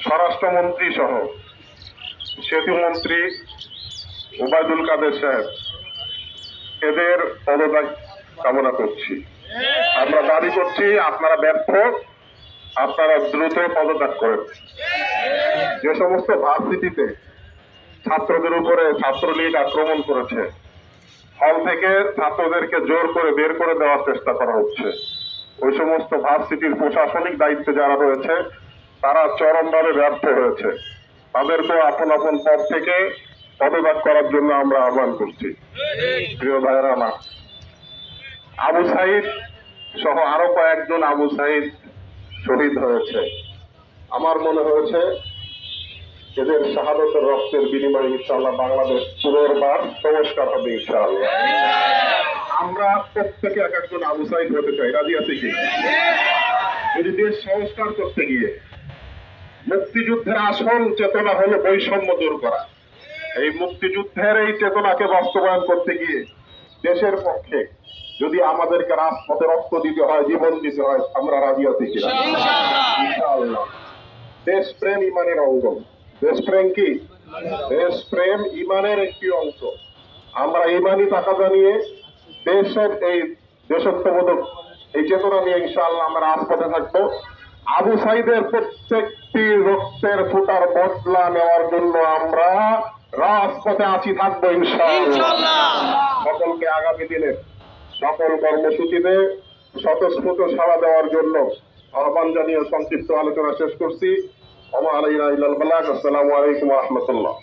স্বরাষ্ট্রমন্ত্রী সহ সেতুমন্ত্রী ওবায়দুল কাদের সাহেব এদের পদত্যাগ কামনা করছি। আমরা দাবি করছি আপনারা ব্যর্থ, আপনারা দ্রুত পদত্যাগ করেন। যে সমস্ত ভার্সিটিতে ছাত্রদের উপরে ছাত্রলীগ আক্রমণ করেছে, হল থেকে ছাত্রদেরকে জোর করে বের করে দেওয়ার চেষ্টা করা হচ্ছে, ওই সমস্ত ভার্সিটির প্রশাসনিক দায়িত্বে যারা রয়েছে তারা চরমভাবে ব্যর্থ হয়েছে। তাদেরকে আপন আপন পদ থেকে পদত্যাগ করার জন্য আমরা আহ্বান করছি। প্রিয় ভাইয়েরা আমার, আবু সাইদ সহ আরো কয়েকজন আবু সাইদ শহীদ হয়েছে। আমার মনে হয়েছে এদের শাহাদতের রক্তের বিনিময়ে ইনশাআল্লাহ বাংলাদেশ পুনর্বার সংস্কার হবে ইনশাআল্লাহ। আমরা প্রত্যেকে এক একজন আবু সাইদ হতে চাই, রাজি আছি কি? যদি দেশ সংস্কার করতে গিয়ে মুক্তিযুদ্ধের আসল চেতনা হলো বৈষম্য দূর করা, এই মুক্তিযুদ্ধের এই চেতনাকে বাস্তবায়ন করতে গিয়ে দেশের পক্ষে যদি আমাদেরকে রাজপথে রক্ত দিতে হয়, জীবন দিতে হয়, আমরা রাজি আছি কিনা? ইনশাআল্লাহ। দেশপ্রেম ইমানের অঙ্গ। দেশপ্রেম কি? দেশপ্রেম ইমানের একটি অংশ। আমরা ইমানি তাকাদা নিয়ে দেশের এই দেশত্ববোধক এই চেতনা নিয়ে ইনশাআল্লাহ আমরা রাজপথে থাকবো। আবু সাইদের প্রত্যেকটি রক্তের ফুটার বদলা নেওয়ার জন্য আমরা রাজপথে আছি, থাকবো ইনশাআল্লাহ। সকলকে আগামী দিনে সকল কর্মসূচিতে স্বতঃস্ফূর্ত সাড়া দেওয়ার জন্য আহ্বান জানিয়ে সংক্ষিপ্ত আলোচনা শেষ করছি। আসসালামু আলাইকুম ওয়া রাহমাতুল্লাহ।